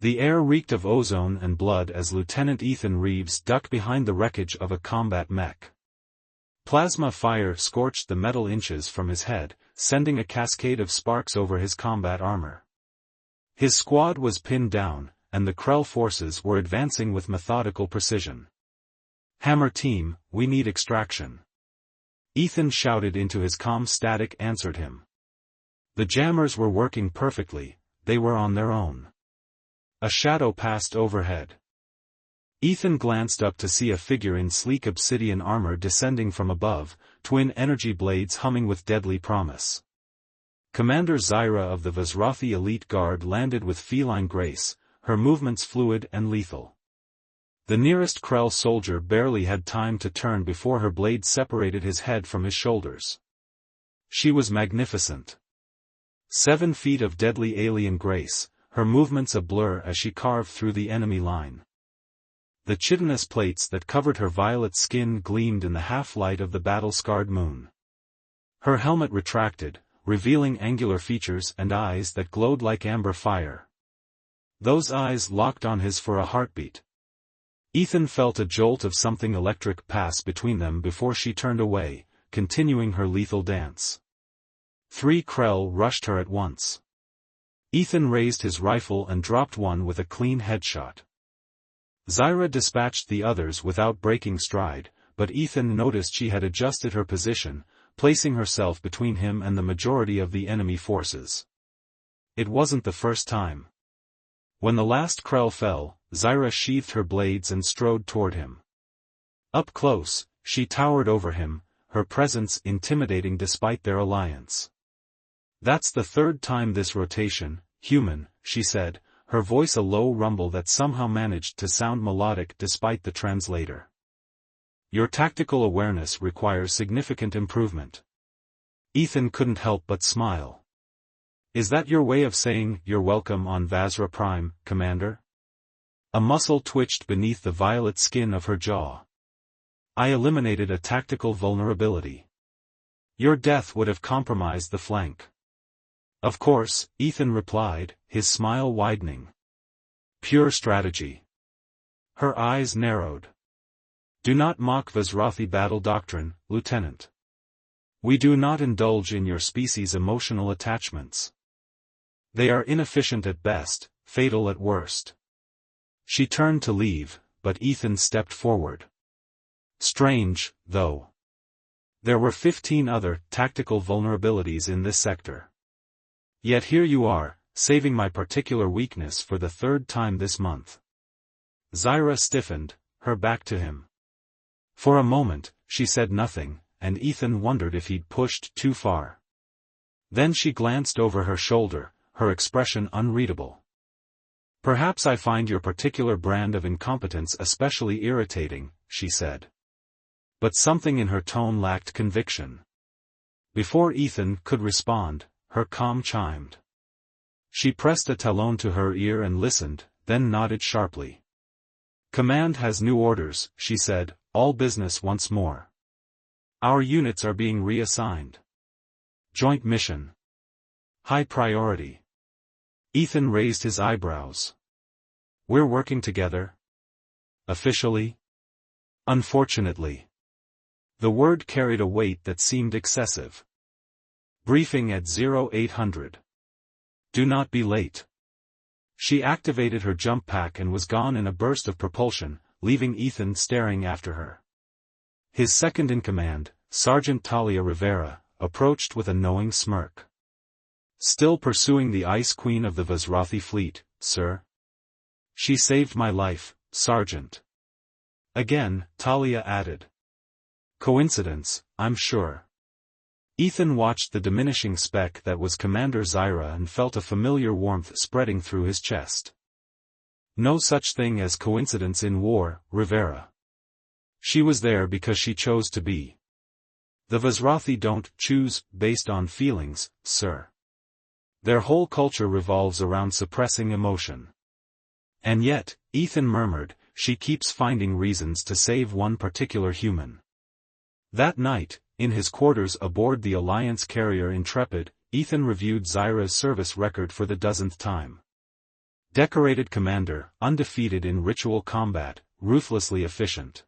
The air reeked of ozone and blood as Lieutenant Ethan Reeves ducked behind the wreckage of a combat mech. Plasma fire scorched the metal inches from his head, sending a cascade of sparks over his combat armor. His squad was pinned down, and the Krell forces were advancing with methodical precision. "Hammer team, we need extraction." Ethan shouted into his comm. Static answered him. The jammers were working perfectly, they were on their own. A shadow passed overhead. Ethan glanced up to see a figure in sleek obsidian armor descending from above, twin energy blades humming with deadly promise. Commander Zyra of the Vizrathi Elite Guard landed with feline grace, her movements fluid and lethal. The nearest Krell soldier barely had time to turn before her blade separated his head from his shoulders. She was magnificent. 7 feet of deadly alien grace, her movements a blur as she carved through the enemy line. The chitinous plates that covered her violet skin gleamed in the half-light of the battle-scarred moon. Her helmet retracted, revealing angular features and eyes that glowed like amber fire. Those eyes locked on his for a heartbeat. Ethan felt a jolt of something electric pass between them before she turned away, continuing her lethal dance. 3 Krell rushed her at once. Ethan raised his rifle and dropped one with a clean headshot. Zyra dispatched the others without breaking stride, but Ethan noticed she had adjusted her position, placing herself between him and the majority of the enemy forces. It wasn't the first time. When the last Krell fell, Zyra sheathed her blades and strode toward him. Up close, she towered over him, her presence intimidating despite their alliance. "That's the 3rd time this rotation, human," she said, her voice a low rumble that somehow managed to sound melodic despite the translator. "Your tactical awareness requires significant improvement." Ethan couldn't help but smile. "Is that your way of saying you're welcome on Vazra Prime, Commander?" A muscle twitched beneath the violet skin of her jaw. "I eliminated a tactical vulnerability. Your death would have compromised the flank." "Of course," Ethan replied, his smile widening. "Pure strategy." Her eyes narrowed. "Do not mock Vizrathi battle doctrine, Lieutenant. We do not indulge in your species' emotional attachments. They are inefficient at best, fatal at worst." She turned to leave, but Ethan stepped forward. Strange, though. There were 15 other tactical vulnerabilities in this sector. Yet here you are, saving my particular weakness for the 3rd time this month. Zyra stiffened, her back to him. For a moment, she said nothing, and Ethan wondered if he'd pushed too far. Then she glanced over her shoulder, her expression unreadable. "Perhaps I find your particular brand of incompetence especially irritating," she said. But something in her tone lacked conviction. Before Ethan could respond, her comm chimed. She pressed a talon to her ear and listened, then nodded sharply. "Command has new orders," she said, "all business once more. Our units are being reassigned. Joint mission. High priority." Ethan raised his eyebrows. "We're working together? Officially?" "Unfortunately." The word carried a weight that seemed excessive. "Briefing at 0800. Do not be late." She activated her jump pack and was gone in a burst of propulsion, leaving Ethan staring after her. His second-in-command, Sergeant Talia Rivera, approached with a knowing smirk. "Still pursuing the Ice Queen of the Vizrathi fleet, sir?" "She saved my life, Sergeant." Again, Talia added. "Coincidence, I'm sure." Ethan watched the diminishing speck that was Commander Zyra and felt a familiar warmth spreading through his chest. No such thing as coincidence in war, Rivera. She was there because she chose to be. The Vizrathi don't choose based on feelings, sir. Their whole culture revolves around suppressing emotion. And yet, Ethan murmured, she keeps finding reasons to save one particular human. That night, in his quarters aboard the Alliance carrier Intrepid, Ethan reviewed Zyra's service record for the 10th time. Decorated commander, undefeated in ritual combat, ruthlessly efficient.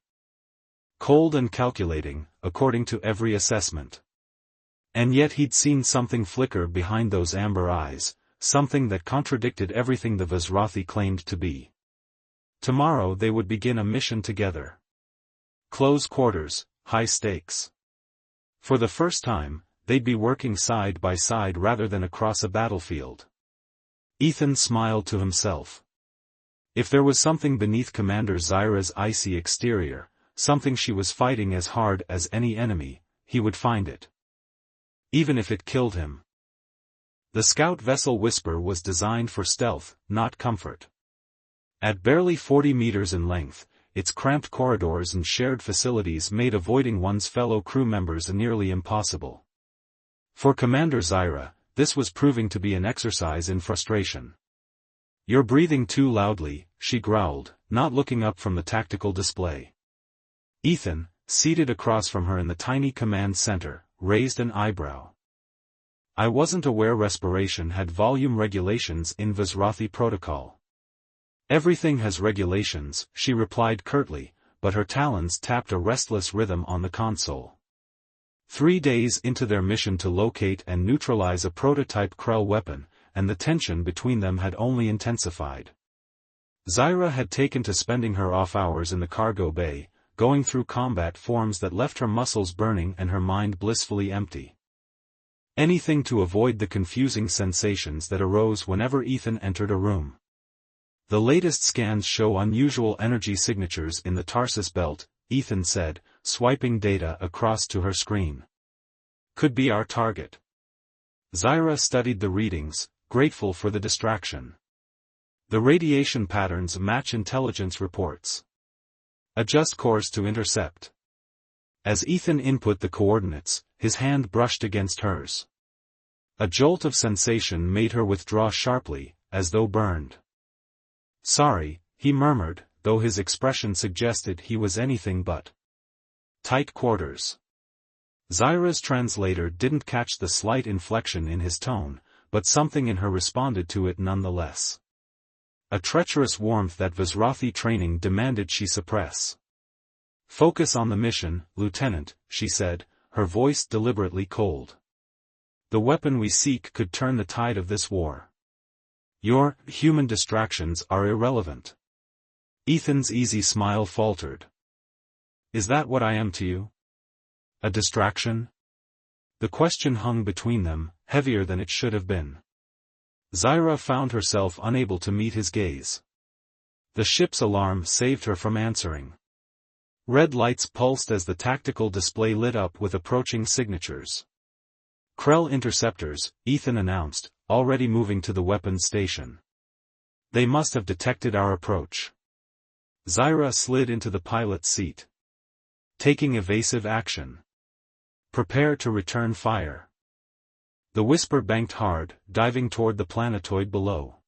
Cold and calculating, according to every assessment. And yet he'd seen something flicker behind those amber eyes, something that contradicted everything the Vizrathi claimed to be. Tomorrow they would begin a mission together. Close quarters, high stakes. For the first time, they'd be working side by side rather than across a battlefield. Ethan smiled to himself. If there was something beneath Commander Zyra's icy exterior, something she was fighting as hard as any enemy, he would find it. Even if it killed him. The scout vessel Whisper was designed for stealth, not comfort. At barely 40 meters in length, its cramped corridors and shared facilities made avoiding one's fellow crew members nearly impossible. For Commander Zyra, this was proving to be an exercise in frustration. "You're breathing too loudly," she growled, not looking up from the tactical display. Ethan, seated across from her in the tiny command center, raised an eyebrow. "I wasn't aware respiration had volume regulations in Vizrathi protocol." "Everything has regulations," she replied curtly, but her talons tapped a restless rhythm on the console. 3 days into their mission to locate and neutralize a prototype Krell weapon, and the tension between them had only intensified. Zyra had taken to spending her off hours in the cargo bay, going through combat forms that left her muscles burning and her mind blissfully empty. Anything to avoid the confusing sensations that arose whenever Ethan entered a room. "The latest scans show unusual energy signatures in the Tarsus belt," Ethan said, swiping data across to her screen. "Could be our target." Zyra studied the readings, grateful for the distraction. "The radiation patterns match intelligence reports. Adjust course to intercept." As Ethan input the coordinates, his hand brushed against hers. A jolt of sensation made her withdraw sharply, as though burned. "Sorry," he murmured, though his expression suggested he was anything but. "Tight quarters." Zyra's translator didn't catch the slight inflection in his tone, but something in her responded to it nonetheless. A treacherous warmth that Vizrathi training demanded she suppress. "Focus on the mission, Lieutenant," she said, her voice deliberately cold. "The weapon we seek could turn the tide of this war. Your human distractions are irrelevant." Ethan's easy smile faltered. "Is that what I am to you? A distraction?" The question hung between them, heavier than it should have been. Zyra found herself unable to meet his gaze. The ship's alarm saved her from answering. Red lights pulsed as the tactical display lit up with approaching signatures. "Krell interceptors," Ethan announced, already moving to the weapons station. "They must have detected our approach." Zyra slid into the pilot's seat. "Taking evasive action. Prepare to return fire." The Whisper banked hard, diving toward the planetoid below.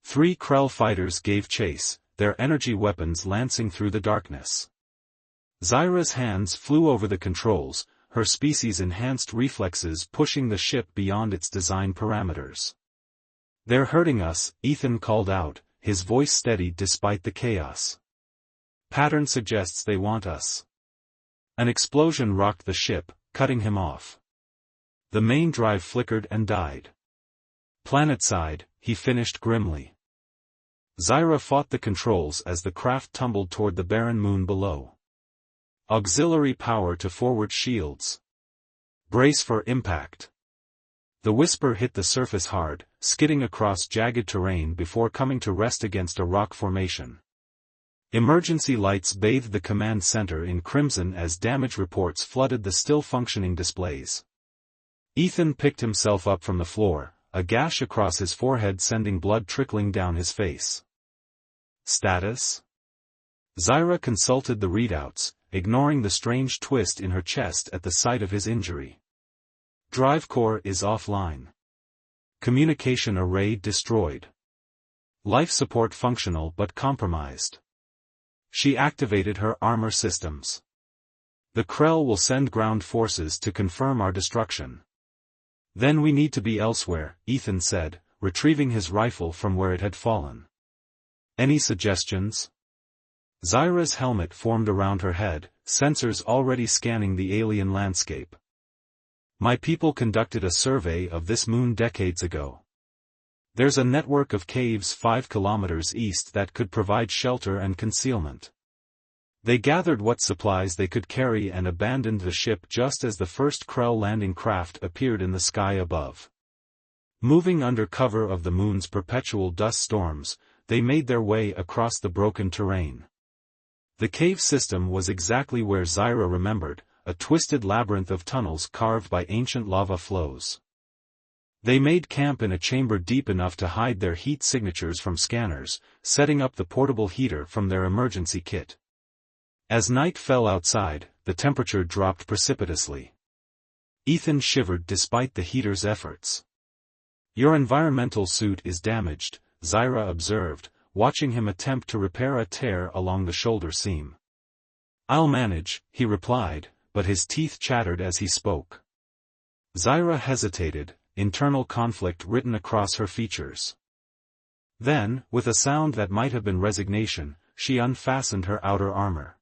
3 Krell fighters gave chase, their energy weapons lancing through the darkness. Zyra's hands flew over the controls, her species-enhanced reflexes pushing the ship beyond its design parameters. "They're hurting us," Ethan called out, his voice steady despite the chaos. "Pattern suggests they want us." An explosion rocked the ship, cutting him off. The main drive flickered and died. "Planetside," he finished grimly. Zyra fought the controls as the craft tumbled toward the barren moon below. "Auxiliary power to forward shields. Brace for impact." The Whisper hit the surface hard, skidding across jagged terrain before coming to rest against a rock formation. Emergency lights bathed the command center in crimson as damage reports flooded the still-functioning displays. Ethan picked himself up from the floor, a gash across his forehead sending blood trickling down his face. "Status?" Zyra consulted the readouts, ignoring the strange twist in her chest at the sight of his injury. "Drive core is offline. Communication array destroyed. Life support functional but compromised." She activated her armor systems. "The Krell will send ground forces to confirm our destruction. Then we need to be elsewhere," Ethan said, retrieving his rifle from where it had fallen. Any suggestions? Zyra's helmet formed around her head, sensors already scanning the alien landscape. My people conducted a survey of this moon decades ago. There's a network of caves 5 kilometers east that could provide shelter and concealment. They gathered what supplies they could carry and abandoned the ship just as the first Krell landing craft appeared in the sky above. Moving under cover of the moon's perpetual dust storms, they made their way across the broken terrain. The cave system was exactly where Zyra remembered, a twisted labyrinth of tunnels carved by ancient lava flows. They made camp in a chamber deep enough to hide their heat signatures from scanners, setting up the portable heater from their emergency kit. As night fell outside, the temperature dropped precipitously. Ethan shivered despite the heater's efforts. "Your environmental suit is damaged," Zyra observed, watching him attempt to repair a tear along the shoulder seam. "I'll manage," he replied, but his teeth chattered as he spoke. Zyra hesitated, internal conflict written across her features. Then, with a sound that might have been resignation, she unfastened her outer armor.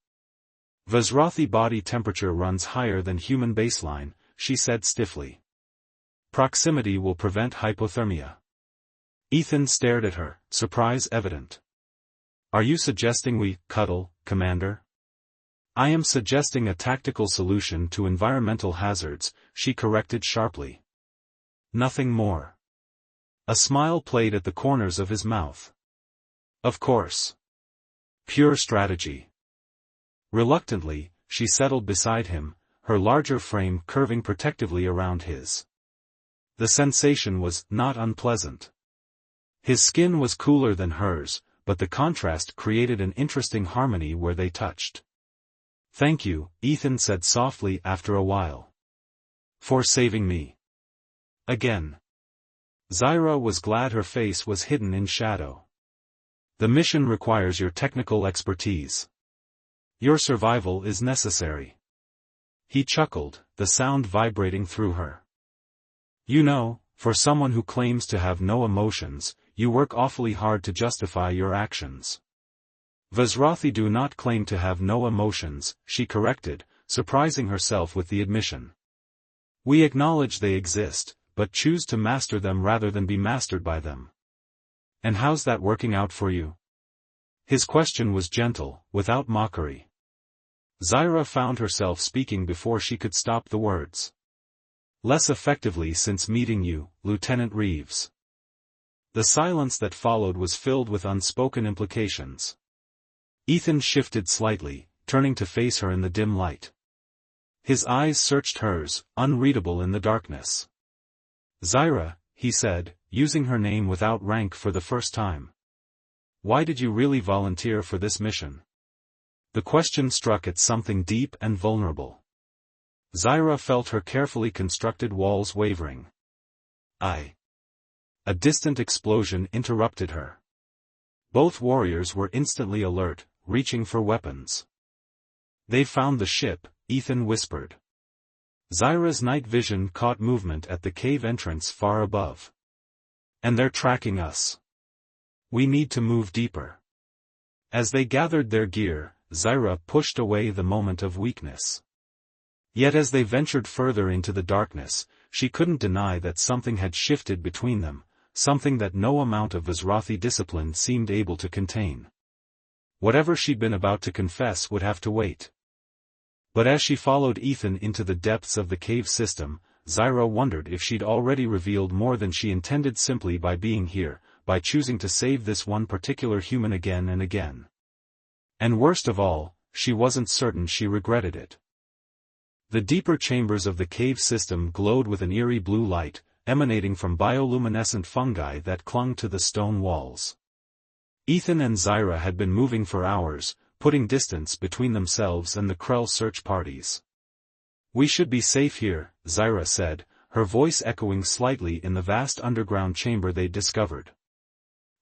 "Vazrothi body temperature runs higher than human baseline," she said stiffly. "Proximity will prevent hypothermia." Ethan stared at her, surprise evident. "Are you suggesting we cuddle, Commander?" "I am suggesting a tactical solution to environmental hazards," she corrected sharply. "Nothing more." A smile played at the corners of his mouth. "Of course. Pure strategy." Reluctantly, she settled beside him, her larger frame curving protectively around his. The sensation was not unpleasant. His skin was cooler than hers, but the contrast created an interesting harmony where they touched. "Thank you," Ethan said softly after a while. "For saving me." Again. Zyra was glad her face was hidden in shadow. "The mission requires your technical expertise. Your survival is necessary." He chuckled, the sound vibrating through her. "You know, for someone who claims to have no emotions, you work awfully hard to justify your actions." "Vazrothi do not claim to have no emotions," she corrected, surprising herself with the admission. "We acknowledge they exist, but choose to master them rather than be mastered by them." "And how's that working out for you?" His question was gentle, without mockery. Zyra found herself speaking before she could stop the words. "Less effectively since meeting you, Lieutenant Reeves." The silence that followed was filled with unspoken implications. Ethan shifted slightly, turning to face her in the dim light. His eyes searched hers, unreadable in the darkness. "Zyra," he said, using her name without rank for the first time. "Why did you really volunteer for this mission?" The question struck at something deep and vulnerable. Zyra felt her carefully constructed walls wavering. A distant explosion interrupted her. Both warriors were instantly alert, reaching for weapons. "They found the ship," Ethan whispered. Zyra's night vision caught movement at the cave entrance far above. "And they're tracking us. We need to move deeper." As they gathered their gear, Zyra pushed away the moment of weakness. Yet as they ventured further into the darkness, she couldn't deny that something had shifted between them, something that no amount of Vazrothi discipline seemed able to contain. Whatever she'd been about to confess would have to wait. But as she followed Ethan into the depths of the cave system, Zyra wondered if she'd already revealed more than she intended simply by being here, by choosing to save this one particular human again and again. And worst of all, she wasn't certain she regretted it. The deeper chambers of the cave system glowed with an eerie blue light, emanating from bioluminescent fungi that clung to the stone walls. Ethan and Zyra had been moving for hours, putting distance between themselves and the Krell search parties. "We should be safe here," Zyra said, her voice echoing slightly in the vast underground chamber they'd discovered.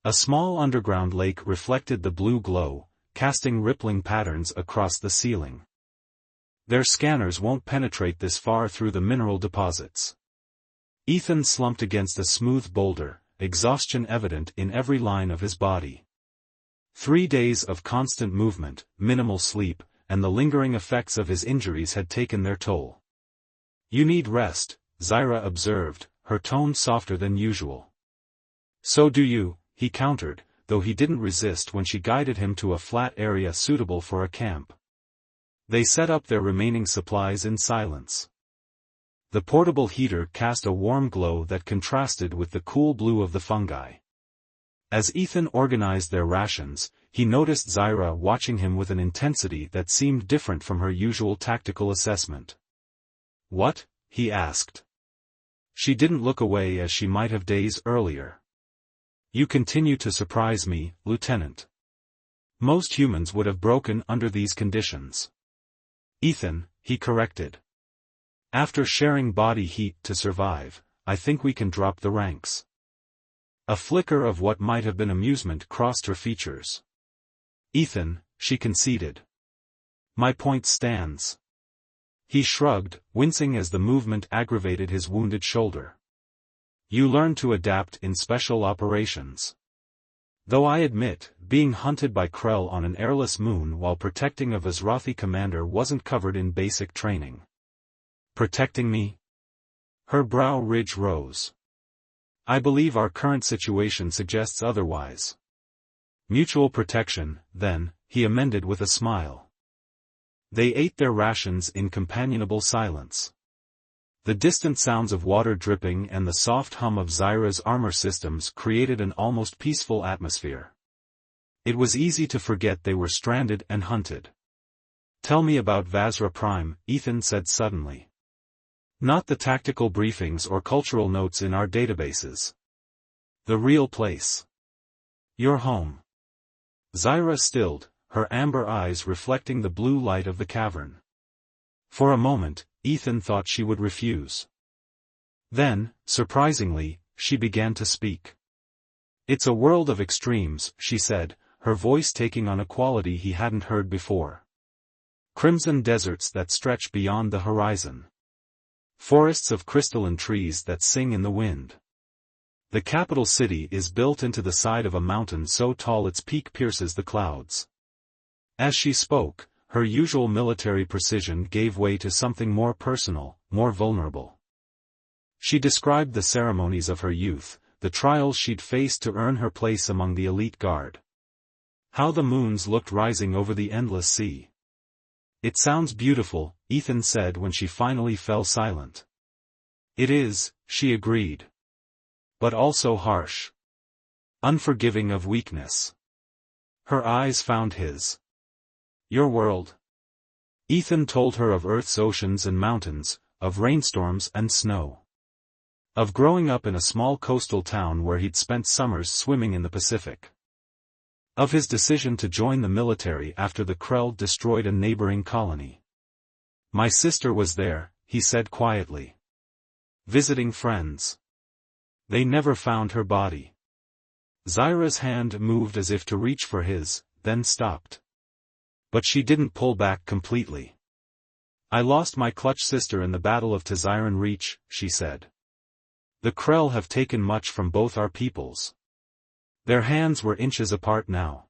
A small underground lake reflected the blue glow, casting rippling patterns across the ceiling. "Their scanners won't penetrate this far through the mineral deposits." Ethan slumped against a smooth boulder, exhaustion evident in every line of his body. 3 days of constant movement, minimal sleep, and the lingering effects of his injuries had taken their toll. "You need rest," Zyra observed, her tone softer than usual. "So do you," he countered, though he didn't resist when she guided him to a flat area suitable for a camp. They set up their remaining supplies in silence. The portable heater cast a warm glow that contrasted with the cool blue of the fungi. As Ethan organized their rations, he noticed Zyra watching him with an intensity that seemed different from her usual tactical assessment. "What?" he asked. She didn't look away as she might have days earlier. "You continue to surprise me, Lieutenant. Most humans would have broken under these conditions." "Ethan," he corrected. "After sharing body heat to survive, I think we can drop the ranks." A flicker of what might have been amusement crossed her features. "Ethan," she conceded. "My point stands." He shrugged, wincing as the movement aggravated his wounded shoulder. "You learn to adapt in special operations. Though I admit, being hunted by Krell on an airless moon while protecting a Vizrathi commander wasn't covered in basic training." "Protecting me?" Her brow ridge rose. "I believe our current situation suggests otherwise." "Mutual protection, then," he amended with a smile. They ate their rations in companionable silence. The distant sounds of water dripping and the soft hum of Zyra's armor systems created an almost peaceful atmosphere. It was easy to forget they were stranded and hunted. "Tell me about Vazra Prime," Ethan said suddenly. "Not the tactical briefings or cultural notes in our databases. The real place. Your home." Zyra stilled, her amber eyes reflecting the blue light of the cavern. For a moment, Ethan thought she would refuse. Then, surprisingly, she began to speak. "It's a world of extremes," she said, her voice taking on a quality he hadn't heard before. "Crimson deserts that stretch beyond the horizon. Forests of crystalline trees that sing in the wind. The capital city is built into the side of a mountain so tall its peak pierces the clouds." As she spoke, her usual military precision gave way to something more personal, more vulnerable. She described the ceremonies of her youth, the trials she'd faced to earn her place among the elite guard. How the moons looked rising over the endless sea. "It sounds beautiful," Ethan said when she finally fell silent. "It is," she agreed. "But also harsh. Unforgiving of weakness." Her eyes found his. "Your world?" Ethan told her of Earth's oceans and mountains, of rainstorms and snow. Of growing up in a small coastal town where he'd spent summers swimming in the Pacific. Of his decision to join the military after the Krell destroyed a neighboring colony. "My sister was there," he said quietly. "Visiting friends. They never found her body." Zyra's hand moved as if to reach for his, then stopped. But she didn't pull back completely. "I lost my clutch sister in the Battle of Taziran Reach," she said. "The Krell have taken much from both our peoples." Their hands were inches apart now.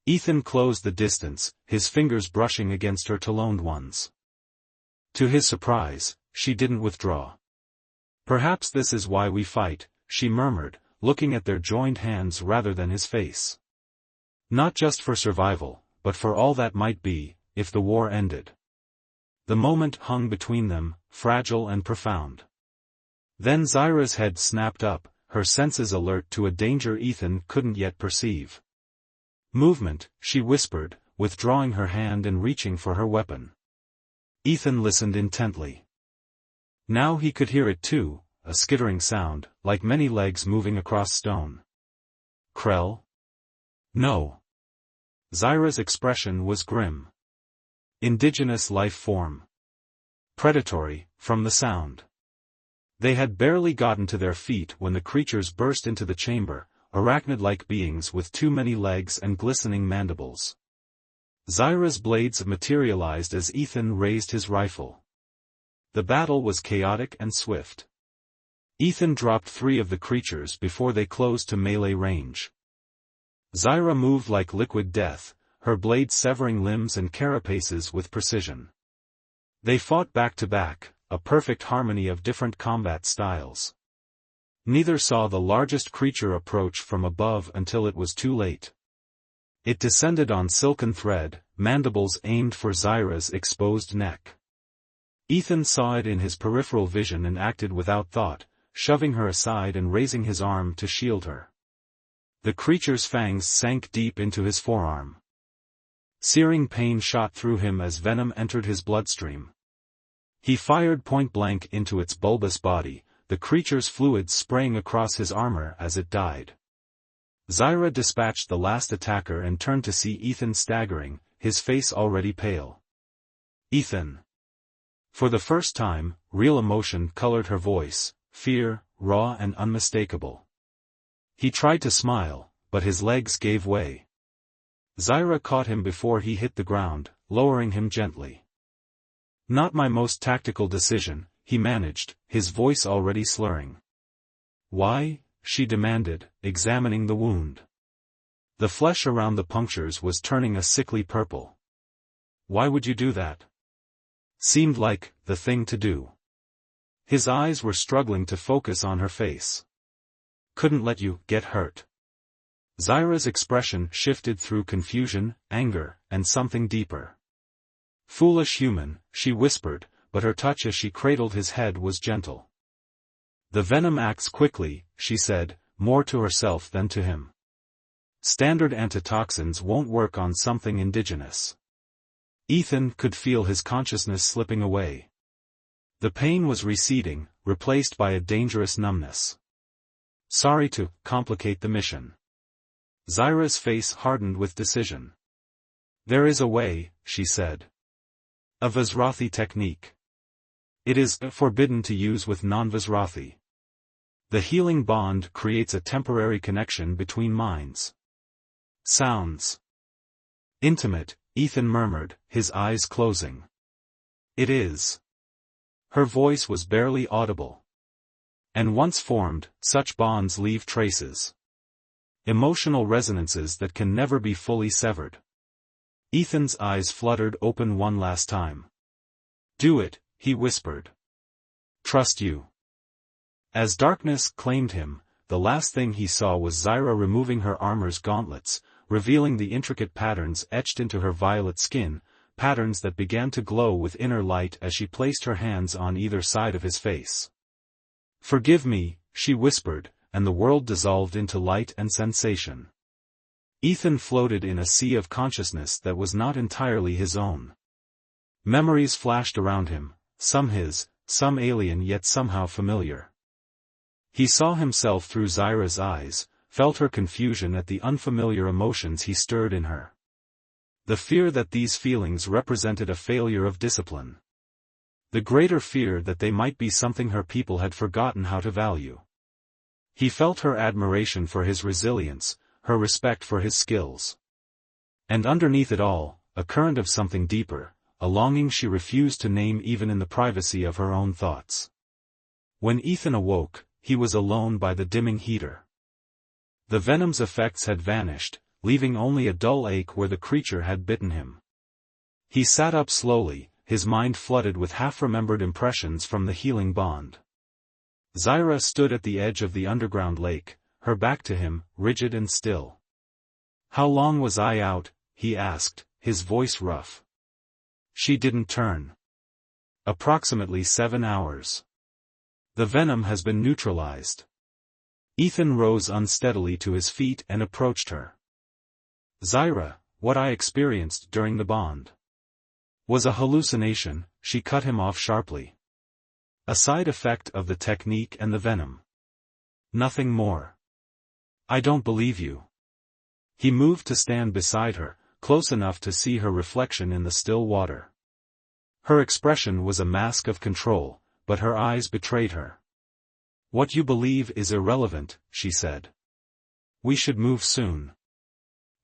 Ethan closed the distance, his fingers brushing against her taloned ones. To his surprise, she didn't withdraw. "Perhaps this is why we fight," she murmured, looking at their joined hands rather than his face. "Not just for survival, but for all that might be, if the war ended." The moment hung between them, fragile and profound. Then Zyra's head snapped up, her senses alert to a danger Ethan couldn't yet perceive. "Movement," she whispered, withdrawing her hand and reaching for her weapon. Ethan listened intently. Now he could hear it too, a skittering sound, like many legs moving across stone. "Krell?" "No." Zyra's expression was grim. Indigenous life form. Predatory, from the sound. They had barely gotten to their feet when the creatures burst into the chamber, arachnid-like beings with too many legs and glistening mandibles. Zyra's blades materialized as Ethan raised his rifle. The battle was chaotic and swift. Ethan dropped 3 of the creatures before they closed to melee range. Zyra moved like liquid death, her blades severing limbs and carapaces with precision. They fought back to back, a perfect harmony of different combat styles. Neither saw the largest creature approach from above until it was too late. It descended on silken thread, mandibles aimed for Zyra's exposed neck. Ethan saw it in his peripheral vision and acted without thought, shoving her aside and raising his arm to shield her. The creature's fangs sank deep into his forearm. Searing pain shot through him as venom entered his bloodstream. He fired point-blank into its bulbous body, the creature's fluids spraying across his armor as it died. Zyra dispatched the last attacker and turned to see Ethan staggering, his face already pale. Ethan. For the first time, real emotion colored her voice, fear, raw and unmistakable. He tried to smile, but his legs gave way. Zyra caught him before he hit the ground, lowering him gently. Not my most tactical decision, he managed, his voice already slurring. Why? She demanded, examining the wound. The flesh around the punctures was turning a sickly purple. Why would you do that? Seemed like the thing to do. His eyes were struggling to focus on her face. Couldn't let you get hurt. Zyra's expression shifted through confusion, anger, and something deeper. Foolish human, she whispered, but her touch as she cradled his head was gentle. The venom acts quickly, she said, more to herself than to him. Standard antitoxins won't work on something indigenous. Ethan could feel his consciousness slipping away. The pain was receding, replaced by a dangerous numbness. Sorry to complicate the mission. Zyra's face hardened with decision. There is a way, she said. A Vizrathi technique. It is forbidden to use with non-Vizrathi. The healing bond creates a temporary connection between minds. Sounds intimate, Ethan murmured, his eyes closing. It is. Her voice was barely audible. And once formed, such bonds leave traces. Emotional resonances that can never be fully severed. Ethan's eyes fluttered open one last time. Do it, he whispered. Trust you. As darkness claimed him, the last thing he saw was Zyra removing her armor's gauntlets, revealing the intricate patterns etched into her violet skin, patterns that began to glow with inner light as she placed her hands on either side of his face. Forgive me, she whispered, and the world dissolved into light and sensation. Ethan floated in a sea of consciousness that was not entirely his own. Memories flashed around him, some his, some alien yet somehow familiar. He saw himself through Zyra's eyes, felt her confusion at the unfamiliar emotions he stirred in her. The fear that these feelings represented a failure of discipline. The greater fear that they might be something her people had forgotten how to value. He felt her admiration for his resilience, her respect for his skills. And underneath it all, a current of something deeper, a longing she refused to name even in the privacy of her own thoughts. When Ethan awoke, he was alone by the dimming heater. The venom's effects had vanished, leaving only a dull ache where the creature had bitten him. He sat up slowly, his mind flooded with half-remembered impressions from the healing bond. Zyra stood at the edge of the underground lake, her back to him, rigid and still. How long was I out? He asked, his voice rough. She didn't turn. Approximately 7 hours. The venom has been neutralized. Ethan rose unsteadily to his feet and approached her. Zyra, what I experienced during the bond was a hallucination, she cut him off sharply. A side effect of the technique and the venom. Nothing more. I don't believe you. He moved to stand beside her, close enough to see her reflection in the still water. Her expression was a mask of control, but her eyes betrayed her. What you believe is irrelevant, she said. We should move soon.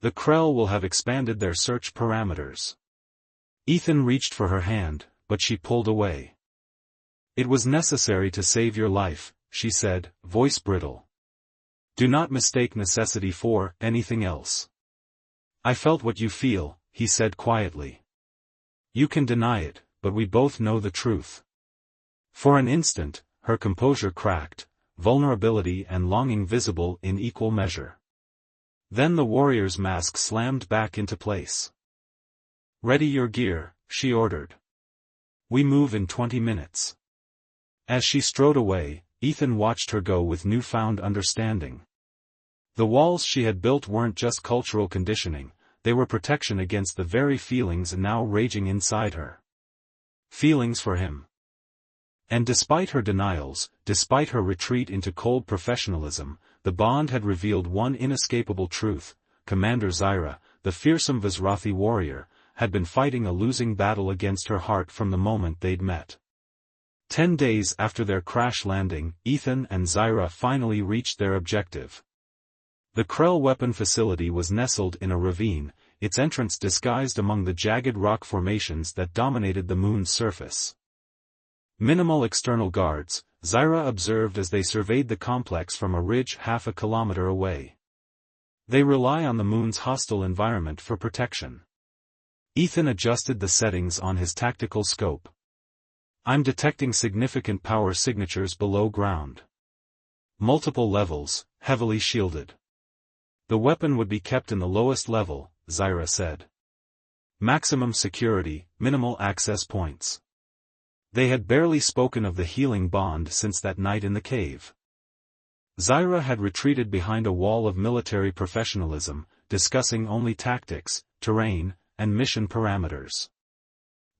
The Krell will have expanded their search parameters. Ethan reached for her hand, but she pulled away. It was necessary to save your life, she said, voice brittle. Do not mistake necessity for anything else. I felt what you feel, he said quietly. You can deny it, but we both know the truth. For an instant, her composure cracked, vulnerability and longing visible in equal measure. Then the warrior's mask slammed back into place. Ready your gear, she ordered. We move in 20 minutes. As she strode away, Ethan watched her go with newfound understanding. The walls she had built weren't just cultural conditioning, they were protection against the very feelings now raging inside her. Feelings for him. And despite her denials, despite her retreat into cold professionalism, the bond had revealed one inescapable truth: Commander Zyra, the fearsome Vizrathi warrior, had been fighting a losing battle against her heart from the moment they'd met. 10 days after their crash landing, Ethan and Zyra finally reached their objective. The Krell weapon facility was nestled in a ravine, its entrance disguised among the jagged rock formations that dominated the moon's surface. Minimal external guards, Zyra observed as they surveyed the complex from a ridge half a kilometer away. They rely on the moon's hostile environment for protection. Ethan adjusted the settings on his tactical scope. I'm detecting significant power signatures below ground. Multiple levels, heavily shielded. The weapon would be kept in the lowest level, Zyra said. Maximum security, minimal access points. They had barely spoken of the healing bond since that night in the cave. Zyra had retreated behind a wall of military professionalism, discussing only tactics, terrain, and mission parameters.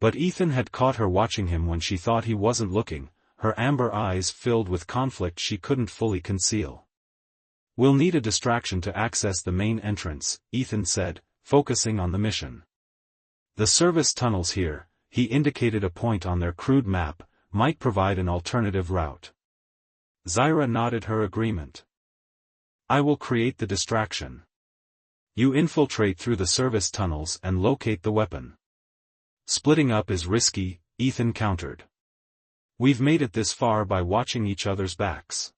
But Ethan had caught her watching him when she thought he wasn't looking, her amber eyes filled with conflict she couldn't fully conceal. We'll need a distraction to access the main entrance, Ethan said, focusing on the mission. The service tunnels here, he indicated a point on their crude map, might provide an alternative route. Zyra nodded her agreement. I will create the distraction. You infiltrate through the service tunnels and locate the weapon. Splitting up is risky, Ethan countered. We've made it this far by watching each other's backs.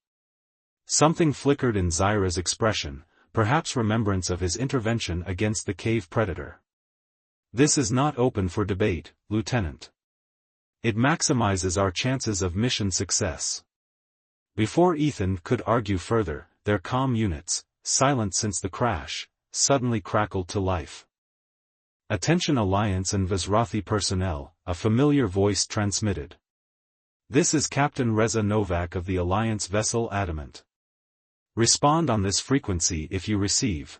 Something flickered in Zyra's expression, perhaps remembrance of his intervention against the cave predator. This is not open for debate, Lieutenant. It maximizes our chances of mission success. Before Ethan could argue further, their comm units, silent since the crash, suddenly crackled to life. Attention Alliance and Vizrathi personnel, a familiar voice transmitted. This is Captain Reza Novak of the Alliance vessel Adamant. Respond on this frequency if you receive.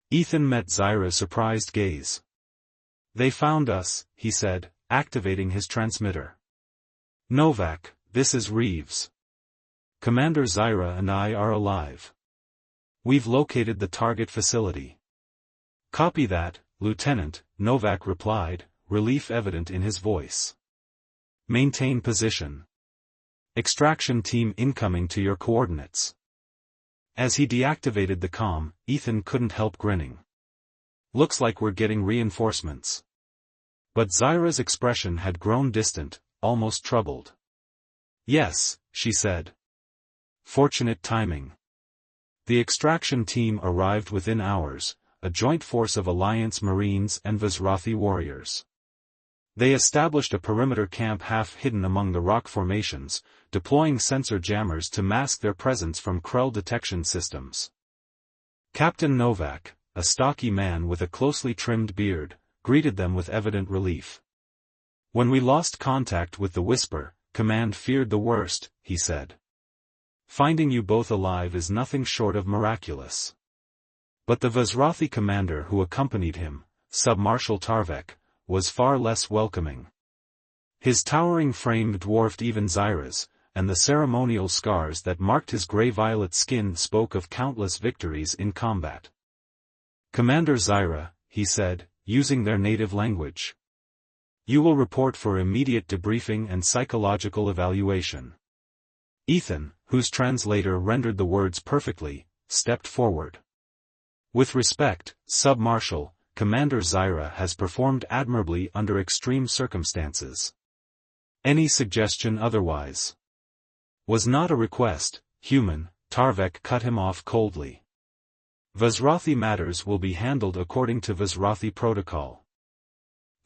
Ethan met Zyra's surprised gaze. They found us, he said, activating his transmitter. Novak, this is Reeves. Commander Zyra and I are alive. We've located the target facility. Copy that, Lieutenant, Novak replied, relief evident in his voice. Maintain position. Extraction team incoming to your coordinates. As he deactivated the comm, Ethan couldn't help grinning. Looks like we're getting reinforcements. But Zyra's expression had grown distant, almost troubled. Yes, she said. Fortunate timing. The extraction team arrived within hours, a joint force of Alliance Marines and Vizrathi warriors. They established a perimeter camp half hidden among the rock formations, deploying sensor jammers to mask their presence from Krell detection systems. Captain Novak, a stocky man with a closely trimmed beard, greeted them with evident relief. When we lost contact with the Whisper, Command feared the worst, he said. Finding you both alive is nothing short of miraculous. But the Vizrathi commander who accompanied him, Sub-Marshal Tarvek, was far less welcoming. His towering frame dwarfed even Zyra's, and the ceremonial scars that marked his gray-violet skin spoke of countless victories in combat. Commander Zyra, he said, using their native language. You will report for immediate debriefing and psychological evaluation. Ethan, whose translator rendered the words perfectly, stepped forward. With respect, Sub-Marshal, Commander Zyra has performed admirably under extreme circumstances. Any suggestion otherwise? Was not a request, human, Tarvek cut him off coldly. Vizrathi matters will be handled according to Vizrathi protocol.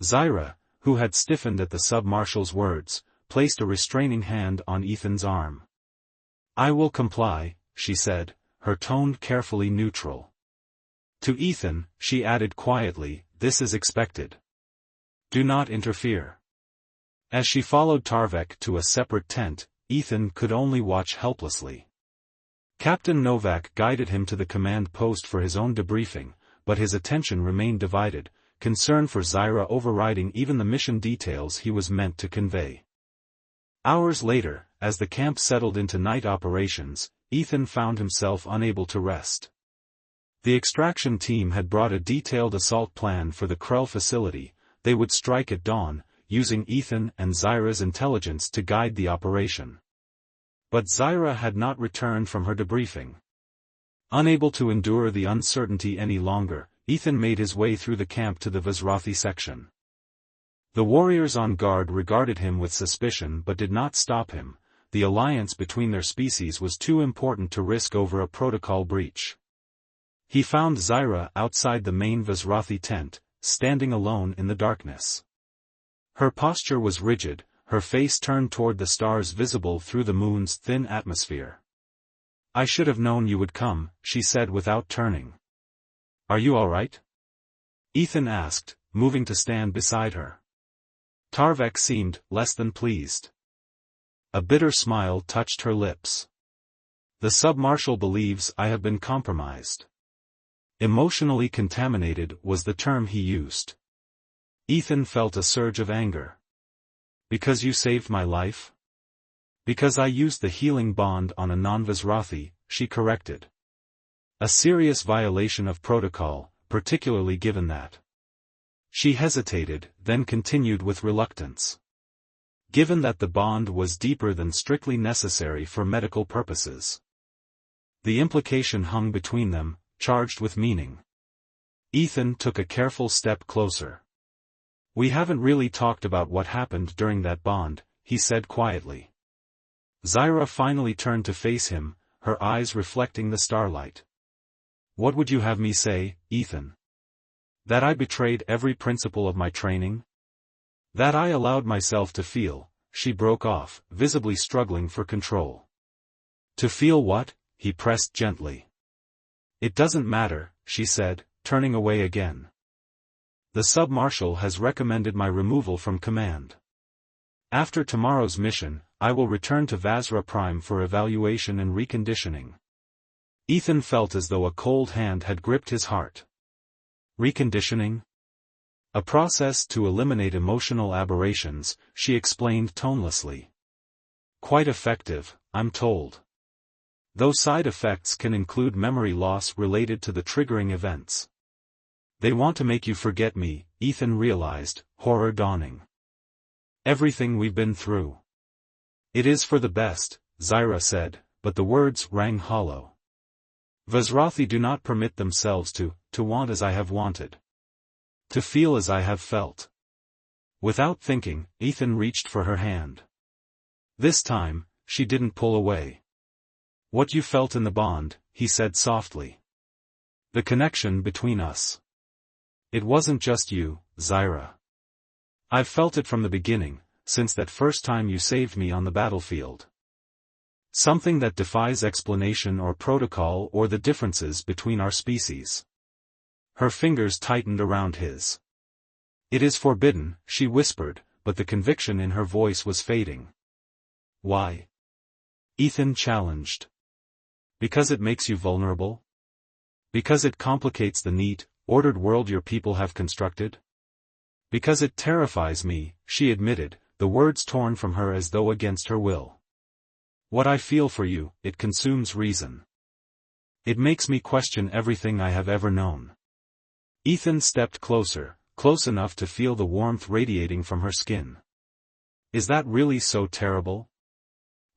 Zyra, who had stiffened at the sub-marshal's words, placed a restraining hand on Ethan's arm. I will comply, she said, her tone carefully neutral. To Ethan, she added quietly, this is expected. Do not interfere. As she followed Tarvek to a separate tent, Ethan could only watch helplessly. Captain Novak guided him to the command post for his own debriefing, but his attention remained divided, concern for Zyra overriding even the mission details he was meant to convey. Hours later, as the camp settled into night operations, Ethan found himself unable to rest. The extraction team had brought a detailed assault plan for the Krell facility. They would strike at dawn, using Ethan and Zyra's intelligence to guide the operation. But Zyra had not returned from her debriefing. Unable to endure the uncertainty any longer, Ethan made his way through the camp to the Vizrathi section. The warriors on guard regarded him with suspicion but did not stop him. The alliance between their species was too important to risk over a protocol breach. He found Zyra outside the main Vizrathi tent, standing alone in the darkness. Her posture was rigid, her face turned toward the stars visible through the moon's thin atmosphere. I should have known you would come, she said without turning. Are you all right? Ethan asked, moving to stand beside her. Tarvek seemed less than pleased. A bitter smile touched her lips. The sub-marshal believes I have been compromised. Emotionally contaminated was the term he used. Ethan felt a surge of anger. Because you saved my life? Because I used the healing bond on a non-Vizrathi, she corrected. A serious violation of protocol, particularly given that. She hesitated, then continued with reluctance. Given that the bond was deeper than strictly necessary for medical purposes. The implication hung between them, charged with meaning. Ethan took a careful step closer. We haven't really talked about what happened during that bond, he said quietly. Zyra finally turned to face him, her eyes reflecting the starlight. What would you have me say, Ethan? That I betrayed every principle of my training? That I allowed myself to feel, she broke off, visibly struggling for control. To feel what? He pressed gently. It doesn't matter, she said, turning away again. The sub-marshal has recommended my removal from command. After tomorrow's mission, I will return to Vazra Prime for evaluation and reconditioning. Ethan felt as though a cold hand had gripped his heart. Reconditioning? A process to eliminate emotional aberrations, she explained tonelessly. Quite effective, I'm told. Though side effects can include memory loss related to the triggering events. They want to make you forget me, Ethan realized, horror dawning. Everything we've been through. It is for the best, Zyra said, but the words rang hollow. Vizrathi do not permit themselves to want as I have wanted. To feel as I have felt. Without thinking, Ethan reached for her hand. This time, she didn't pull away. What you felt in the bond, he said softly. The connection between us. It wasn't just you, Zyra. I've felt it from the beginning, since that first time you saved me on the battlefield. Something that defies explanation or protocol or the differences between our species. Her fingers tightened around his. It is forbidden, she whispered, but the conviction in her voice was fading. Why? Ethan challenged. Because it makes you vulnerable? Because it complicates the neat, ordered world your people have constructed? Because it terrifies me, she admitted, the words torn from her as though against her will. What I feel for you, it consumes reason. It makes me question everything I have ever known. Ethan stepped closer, close enough to feel the warmth radiating from her skin. Is that really so terrible?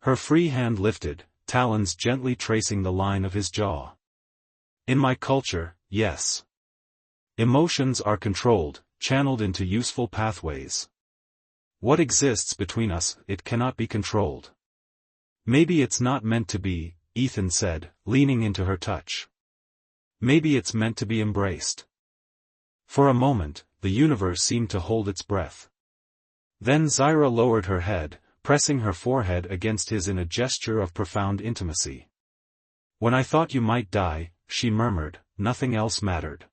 Her free hand lifted, talons gently tracing the line of his jaw. In my culture, yes. Emotions are controlled, channeled into useful pathways. What exists between us, it cannot be controlled. Maybe it's not meant to be, Ethan said, leaning into her touch. Maybe it's meant to be embraced. For a moment, the universe seemed to hold its breath. Then Zyra lowered her head, pressing her forehead against his in a gesture of profound intimacy. When I thought you might die, she murmured, nothing else mattered.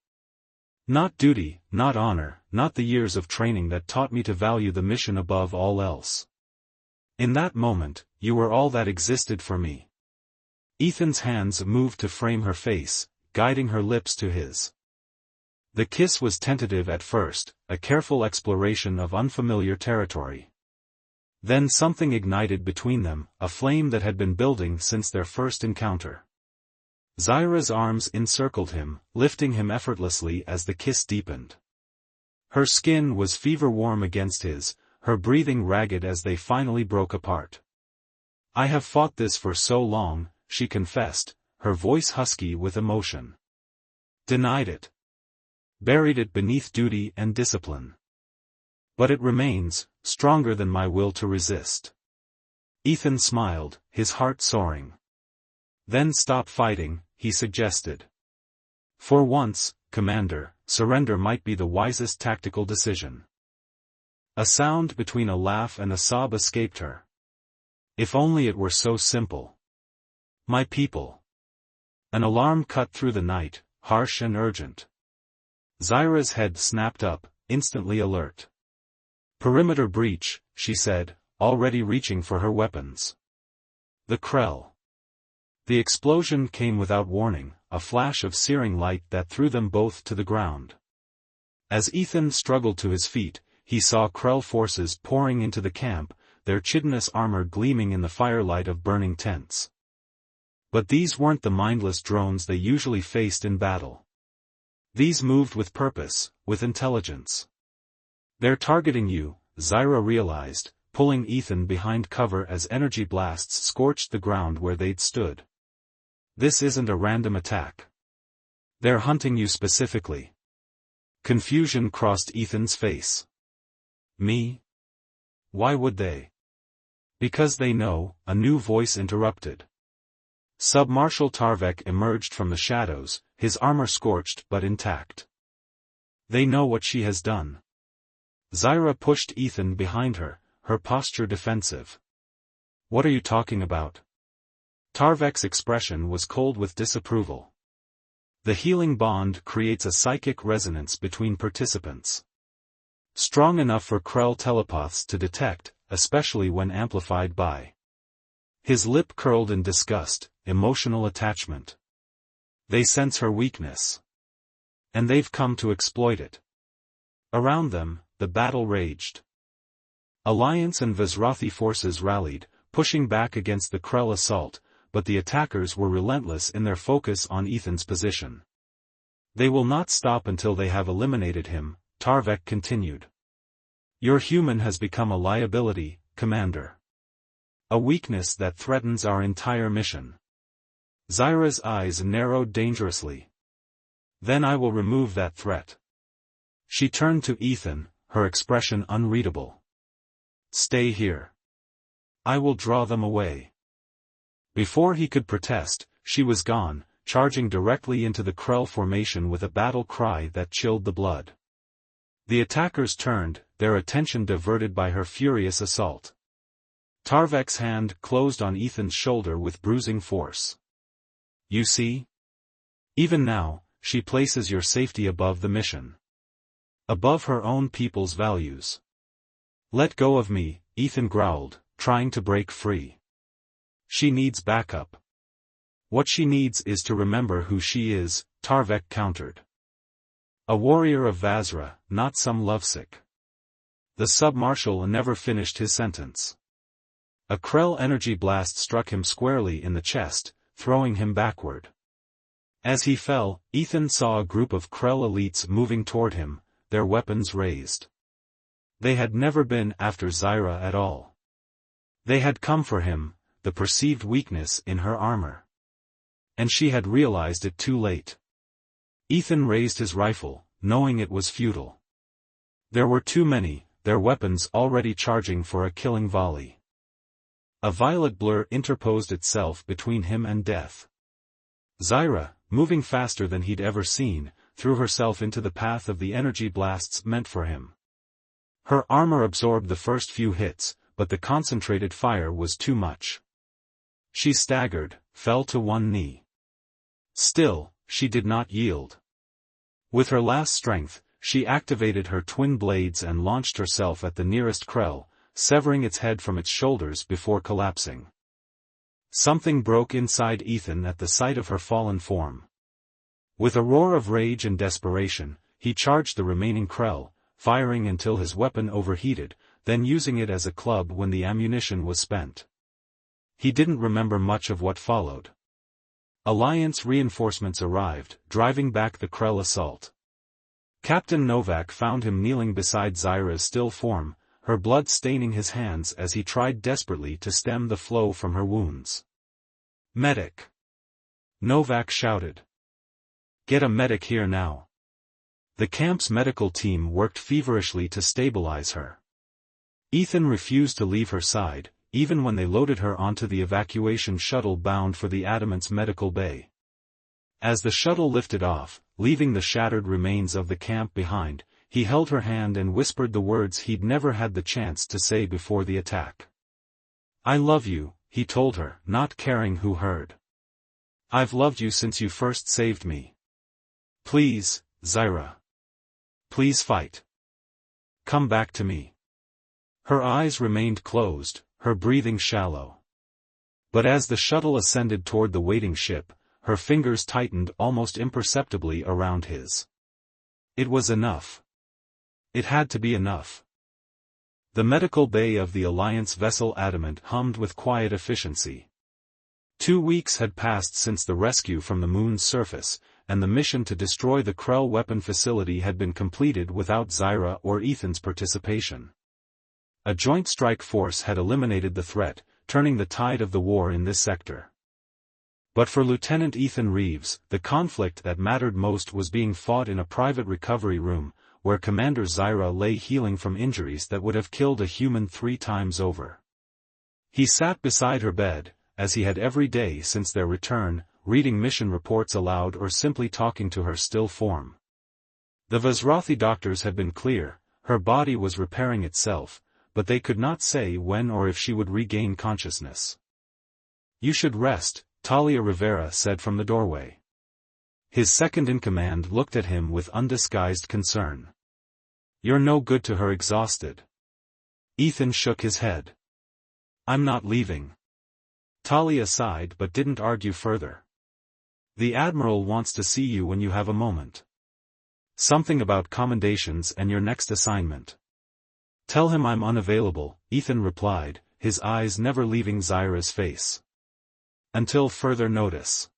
Not duty, not honor, not the years of training that taught me to value the mission above all else. In that moment, you were all that existed for me. Ethan's hands moved to frame her face, guiding her lips to his. The kiss was tentative at first, a careful exploration of unfamiliar territory. Then something ignited between them, a flame that had been building since their first encounter. Zyra's arms encircled him, lifting him effortlessly as the kiss deepened. Her skin was fever-warm against his, her breathing ragged as they finally broke apart. I have fought this for so long, she confessed, her voice husky with emotion. Denied it. Buried it beneath duty and discipline. But it remains, stronger than my will to resist. Ethan smiled, his heart soaring. Then stop fighting, he suggested. For once, Commander, surrender might be the wisest tactical decision. A sound between a laugh and a sob escaped her. If only it were so simple. My people. An alarm cut through the night, harsh and urgent. Zyra's head snapped up, instantly alert. Perimeter breach, she said, already reaching for her weapons. The Krell. The explosion came without warning, a flash of searing light that threw them both to the ground. As Ethan struggled to his feet, he saw Krell forces pouring into the camp, their chitinous armor gleaming in the firelight of burning tents. But these weren't the mindless drones they usually faced in battle. These moved with purpose, with intelligence. They're targeting you, Zyra realized, pulling Ethan behind cover as energy blasts scorched the ground where they'd stood. This isn't a random attack. They're hunting you specifically. Confusion crossed Ethan's face. Me? Why would they? Because they know, a new voice interrupted. Sub-Marshal Tarvek emerged from the shadows, his armor scorched but intact. They know what she has done. Zyra pushed Ethan behind her, her posture defensive. What are you talking about? Tarvek's expression was cold with disapproval. The healing bond creates a psychic resonance between participants. Strong enough for Krell telepaths to detect, especially when amplified by. His lip curled in disgust, emotional attachment. They sense her weakness. And they've come to exploit it. Around them, the battle raged. Alliance and Vizrathi forces rallied, pushing back against the Krell assault, but the attackers were relentless in their focus on Ethan's position. They will not stop until they have eliminated him, Tarvek continued. Your human has become a liability, Commander. A weakness that threatens our entire mission. Zyra's eyes narrowed dangerously. Then I will remove that threat. She turned to Ethan, her expression unreadable. Stay here. I will draw them away. Before he could protest, she was gone, charging directly into the Krell formation with a battle cry that chilled the blood. The attackers turned, their attention diverted by her furious assault. Tarvek's hand closed on Ethan's shoulder with bruising force. You see? Even now, she places your safety above the mission. Above her own people's values. Let go of me, Ethan growled, trying to break free. She needs backup. What she needs is to remember who she is, Tarvek countered. A warrior of Vazra, not some lovesick. The sub-marshal never finished his sentence. A Krell energy blast struck him squarely in the chest, throwing him backward. As he fell, Ethan saw a group of Krell elites moving toward him, their weapons raised. They had never been after Zyra at all. They had come for him, the perceived weakness in her armor. And she had realized it too late. Ethan raised his rifle, knowing it was futile. There were too many, their weapons already charging for a killing volley. A violet blur interposed itself between him and death. Zyra, moving faster than he'd ever seen, threw herself into the path of the energy blasts meant for him. Her armor absorbed the first few hits, but the concentrated fire was too much. She staggered, fell to one knee. Still, she did not yield. With her last strength, she activated her twin blades and launched herself at the nearest Krell, severing its head from its shoulders before collapsing. Something broke inside Ethan at the sight of her fallen form. With a roar of rage and desperation, he charged the remaining Krell, firing until his weapon overheated, then using it as a club when the ammunition was spent. He didn't remember much of what followed. Alliance reinforcements arrived, driving back the Krell assault. Captain Novak found him kneeling beside Zyra's still form, her blood staining his hands as he tried desperately to stem the flow from her wounds. "Medic!" Novak shouted. "Get a medic here now." The camp's medical team worked feverishly to stabilize her. Ethan refused to leave her side, even when they loaded her onto the evacuation shuttle bound for the Adamant's medical bay. As the shuttle lifted off, leaving the shattered remains of the camp behind, he held her hand and whispered the words he'd never had the chance to say before the attack. "I love you," he told her, not caring who heard. "I've loved you since you first saved me. Please, Zyra. Please fight. Come back to me." Her eyes remained closed, her breathing shallow. But as the shuttle ascended toward the waiting ship, her fingers tightened almost imperceptibly around his. It was enough. It had to be enough. The medical bay of the Alliance vessel Adamant hummed with quiet efficiency. 2 weeks had passed since the rescue from the moon's surface, and the mission to destroy the Krell weapon facility had been completed without Zyra or Ethan's participation. A joint strike force had eliminated the threat, turning the tide of the war in this sector. But for Lieutenant Ethan Reeves, the conflict that mattered most was being fought in a private recovery room, where Commander Zyra lay healing from injuries that would have killed a human 3 times over. He sat beside her bed, as he had every day since their return, reading mission reports aloud or simply talking to her still form. The Vazrathi doctors had been clear, her body was repairing itself, but they could not say when or if she would regain consciousness. "You should rest," Talia Rivera said from the doorway. His second-in-command looked at him with undisguised concern. "You're no good to her exhausted." Ethan shook his head. "I'm not leaving." Talia sighed but didn't argue further. "The Admiral wants to see you when you have a moment. Something about commendations and your next assignment." "Tell him I'm unavailable," Ethan replied, his eyes never leaving Zyra's face. "Until further notice."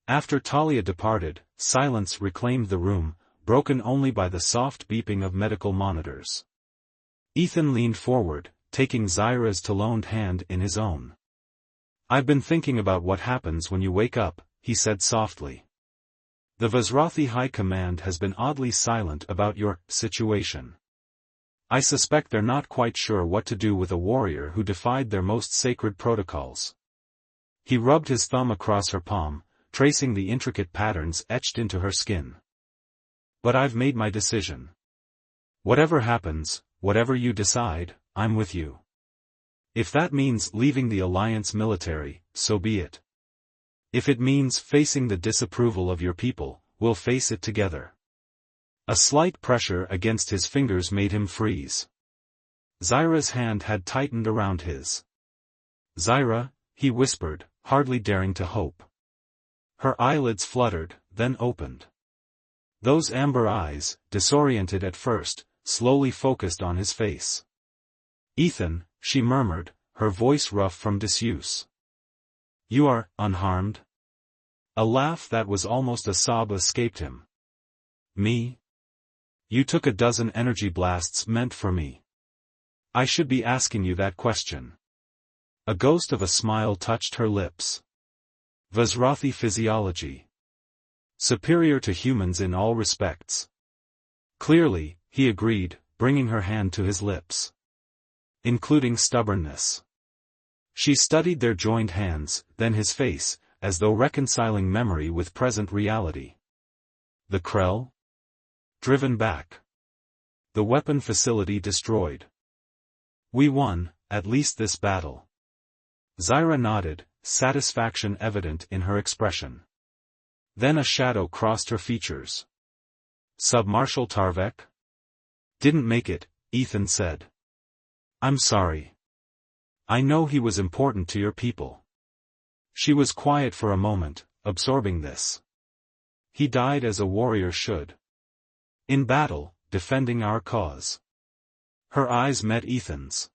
After Talia departed, silence reclaimed the room, broken only by the soft beeping of medical monitors. Ethan leaned forward, taking Zyra's taloned hand in his own. "I've been thinking about what happens when you wake up," he said softly. "The Vazrathi High Command has been oddly silent about your situation. I suspect they're not quite sure what to do with a warrior who defied their most sacred protocols." He rubbed his thumb across her palm, tracing the intricate patterns etched into her skin. "But I've made my decision. Whatever happens, whatever you decide, I'm with you. If that means leaving the Alliance military, so be it. If it means facing the disapproval of your people, we'll face it together." A slight pressure against his fingers made him freeze. Zyra's hand had tightened around his. "Zyra," he whispered, hardly daring to hope. Her eyelids fluttered, then opened. Those amber eyes, disoriented at first, slowly focused on his face. "Ethan," she murmured, her voice rough from disuse. "You are unharmed?" A laugh that was almost a sob escaped him. "Me? You took a dozen energy blasts meant for me. I should be asking you that question." A ghost of a smile touched her lips. "Vazrathi physiology. Superior to humans in all respects." "Clearly," he agreed, bringing her hand to his lips. "Including stubbornness." She studied their joined hands, then his face, as though reconciling memory with present reality. The Krell? Driven back. The weapon facility destroyed. We won, at least this battle. Zyra nodded, satisfaction evident in her expression. Then a shadow crossed her features. Sub-Marshal Tarvek? Didn't make it, Ethan said. I'm sorry. I know he was important to your people. She was quiet for a moment, absorbing this. He died as a warrior should. In battle, defending our cause. Her eyes met Ethan's.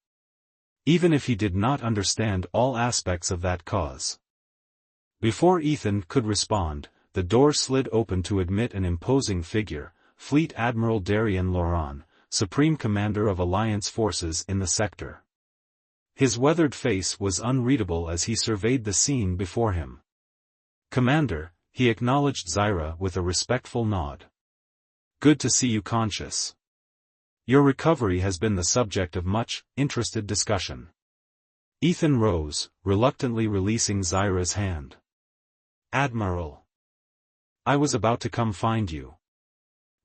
Even if he did not understand all aspects of that cause. Before Ethan could respond, the door slid open to admit an imposing figure, Fleet Admiral Darian Loran, Supreme Commander of Alliance forces in the sector. His weathered face was unreadable as he surveyed the scene before him. Commander, he acknowledged Zyra with a respectful nod. Good to see you conscious. Your recovery has been the subject of much, interested discussion. Ethan rose, reluctantly releasing Zyra's hand. Admiral. I was about to come find you.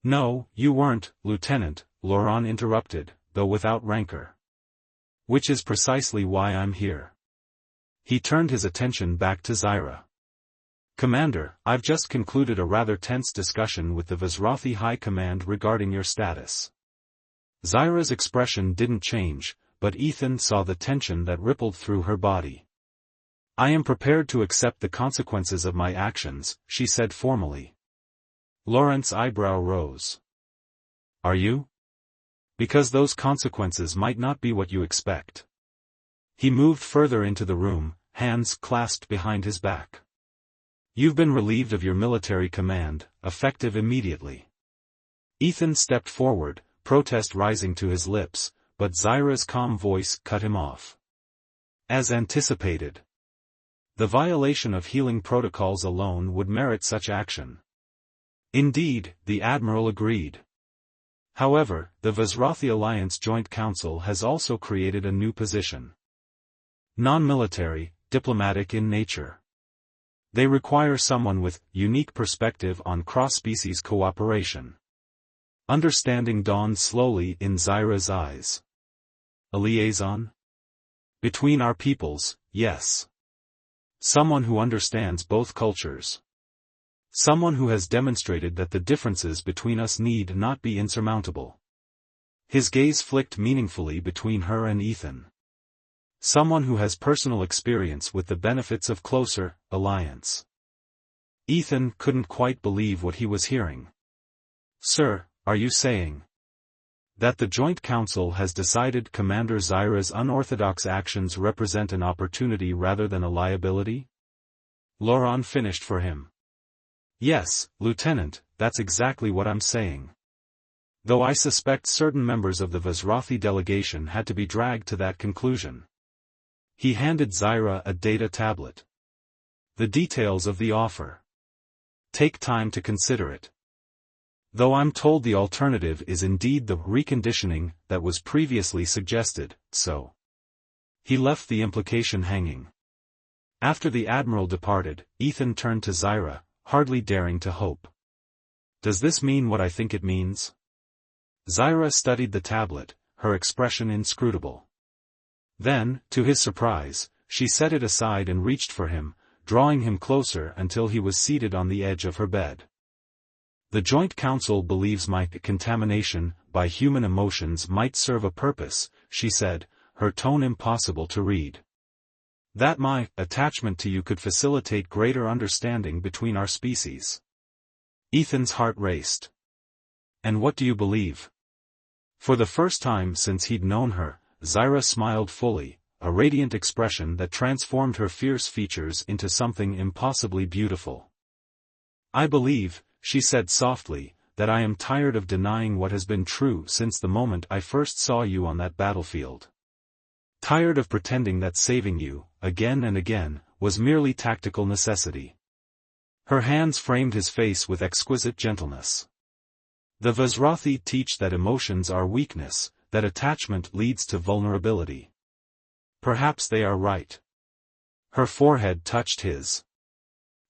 No, you weren't, Lieutenant, Loran interrupted, though without rancor. Which is precisely why I'm here. He turned his attention back to Zyra. Commander, I've just concluded a rather tense discussion with the Vizrathi High Command regarding your status. Zyra's expression didn't change, but Ethan saw the tension that rippled through her body. I am prepared to accept the consequences of my actions, she said formally. Lawrence's eyebrow rose. Are you? Because those consequences might not be what you expect. He moved further into the room, hands clasped behind his back. You've been relieved of your military command, effective immediately. Ethan stepped forward, protest rising to his lips, but Zyra's calm voice cut him off. As anticipated. The violation of healing protocols alone would merit such action. Indeed, the Admiral agreed. However, the Vizrathi Alliance Joint Council has also created a new position. Non-military, diplomatic in nature. They require someone with unique perspective on cross-species cooperation. Understanding dawned slowly in Zyra's eyes. A liaison? Between our peoples, yes. Someone who understands both cultures. Someone who has demonstrated that the differences between us need not be insurmountable. His gaze flicked meaningfully between her and Ethan. Someone who has personal experience with the benefits of closer alliance. Ethan couldn't quite believe what he was hearing. Sir, are you saying that the Joint Council has decided Commander Zyra's unorthodox actions represent an opportunity rather than a liability? Loran finished for him. Yes, Lieutenant, that's exactly what I'm saying. Though I suspect certain members of the Vizrathi delegation had to be dragged to that conclusion. He handed Zyra a data tablet. The details of the offer. Take time to consider it. Though I'm told the alternative is indeed the reconditioning that was previously suggested, so. He left the implication hanging. After the Admiral departed, Ethan turned to Zyra, hardly daring to hope. Does this mean what I think it means? Zyra studied the tablet, her expression inscrutable. Then, to his surprise, she set it aside and reached for him, drawing him closer until he was seated on the edge of her bed. The Joint Council believes my contamination by human emotions might serve a purpose, she said, her tone impossible to read. That my attachment to you could facilitate greater understanding between our species. Ethan's heart raced. And what do you believe? For the first time since he'd known her, Zyra smiled fully, a radiant expression that transformed her fierce features into something impossibly beautiful. I believe, she said softly, that I am tired of denying what has been true since the moment I first saw you on that battlefield. Tired of pretending that saving you, again and again, was merely tactical necessity. Her hands framed his face with exquisite gentleness. The Vizrathi teach that emotions are weakness, that attachment leads to vulnerability. Perhaps they are right. Her forehead touched his.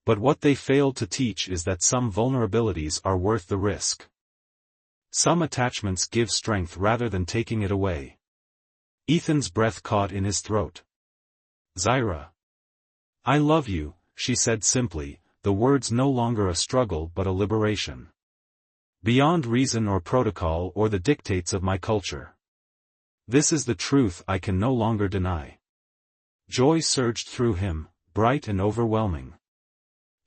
But what they failed to teach is that some vulnerabilities are worth the risk. Some attachments give strength rather than taking it away. Ethan's breath caught in his throat. Zyra. I love you, she said simply, the words no longer a struggle but a liberation. Beyond reason or protocol or the dictates of my culture. This is the truth I can no longer deny. Joy surged through him, bright and overwhelming.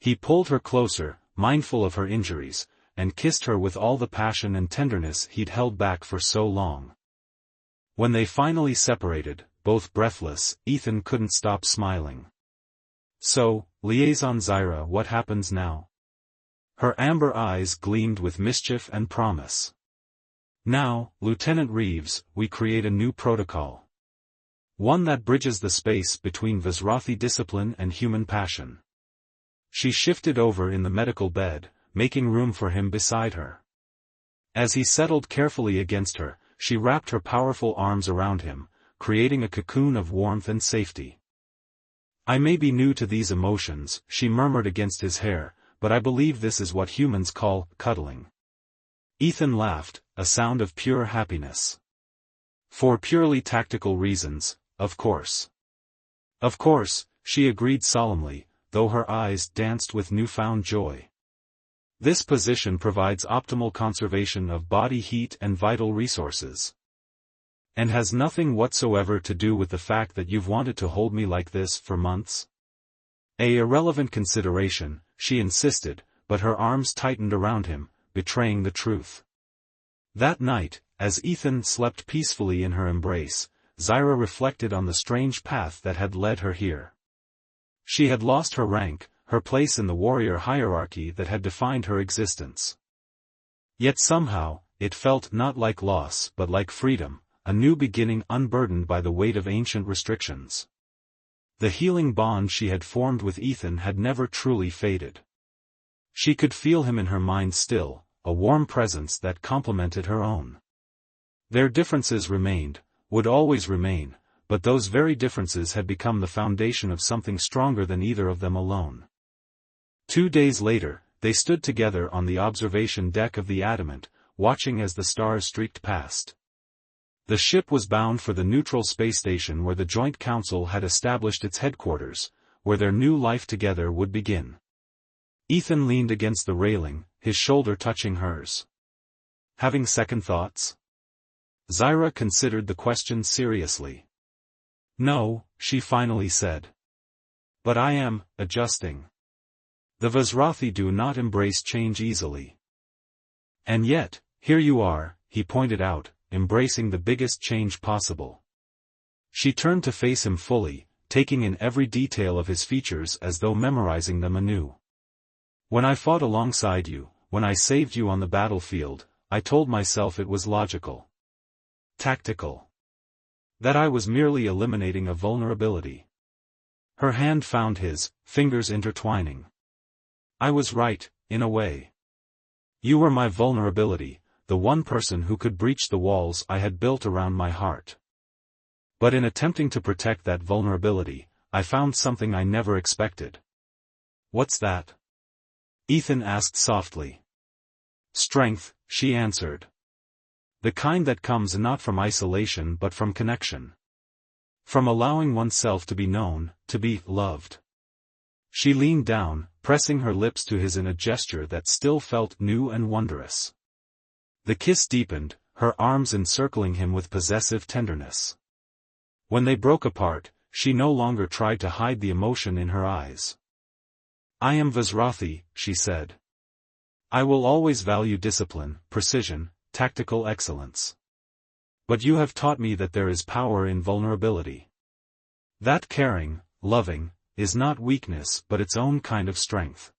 He pulled her closer, mindful of her injuries, and kissed her with all the passion and tenderness he'd held back for so long. When they finally separated, both breathless, Ethan couldn't stop smiling. So, liaison Zyra, what happens now? Her amber eyes gleamed with mischief and promise. Now, Lieutenant Reeves, we create a new protocol. One that bridges the space between Vizrathi discipline and human passion. She shifted over in the medical bed, making room for him beside her. As he settled carefully against her, she wrapped her powerful arms around him, creating a cocoon of warmth and safety. I may be new to these emotions, she murmured against his hair, but I believe this is what humans call cuddling. Ethan laughed, a sound of pure happiness. For purely tactical reasons, of course. Of course, she agreed solemnly, though her eyes danced with newfound joy. This position provides optimal conservation of body heat and vital resources. And has nothing whatsoever to do with the fact that you've wanted to hold me like this for months? A irrelevant consideration, she insisted, but her arms tightened around him, betraying the truth. That night, as Ethan slept peacefully in her embrace, Zyra reflected on the strange path that had led her here. She had lost her rank, her place in the warrior hierarchy that had defined her existence. Yet somehow, it felt not like loss but like freedom, a new beginning unburdened by the weight of ancient restrictions. The healing bond she had formed with Ethan had never truly faded. She could feel him in her mind still, a warm presence that complemented her own. Their differences remained, would always remain, but those very differences had become the foundation of something stronger than either of them alone. 2 days later, they stood together on the observation deck of the Adamant, watching as the stars streaked past. The ship was bound for the neutral space station where the Joint Council had established its headquarters, where their new life together would begin. Ethan leaned against the railing, his shoulder touching hers. Having second thoughts? Zyra considered the question seriously. No, she finally said. But I am adjusting. The Vizrathi do not embrace change easily. And yet, here you are, he pointed out, embracing the biggest change possible. She turned to face him fully, taking in every detail of his features as though memorizing them anew. When I fought alongside you, when I saved you on the battlefield, I told myself it was logical. Tactical. That I was merely eliminating a vulnerability. Her hand found his, fingers intertwining. I was right, in a way. You were my vulnerability, the one person who could breach the walls I had built around my heart. But in attempting to protect that vulnerability, I found something I never expected. What's that? Ethan asked softly. Strength, she answered. The kind that comes not from isolation but from connection. From allowing oneself to be known, to be loved. She leaned down, pressing her lips to his in a gesture that still felt new and wondrous. The kiss deepened, her arms encircling him with possessive tenderness. When they broke apart, she no longer tried to hide the emotion in her eyes. I am Vizrathi, she said. I will always value discipline, precision, tactical excellence. But you have taught me that there is power in vulnerability. That caring, loving, is not weakness but its own kind of strength.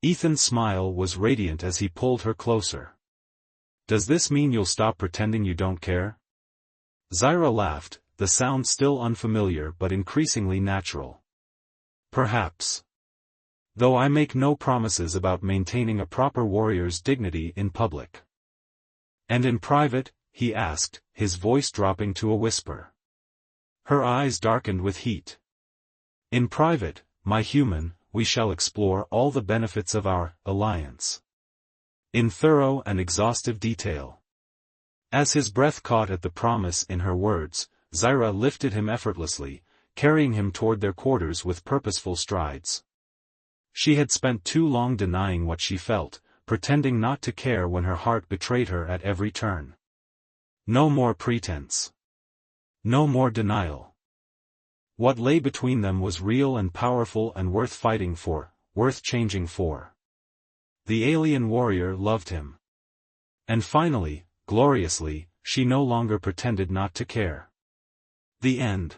Ethan's smile was radiant as he pulled her closer. Does this mean you'll stop pretending you don't care? Zyra laughed, the sound still unfamiliar but increasingly natural. Perhaps. Though I make no promises about maintaining a proper warrior's dignity in public. And in private? He asked, his voice dropping to a whisper. Her eyes darkened with heat. In private, my human, we shall explore all the benefits of our alliance. In thorough and exhaustive detail. As his breath caught at the promise in her words, Zyra lifted him effortlessly, carrying him toward their quarters with purposeful strides. She had spent too long denying what she felt, pretending not to care when her heart betrayed her at every turn. No more pretense. No more denial. What lay between them was real and powerful and worth fighting for, worth changing for. The alien warrior loved him. And finally, gloriously, she no longer pretended not to care. The end.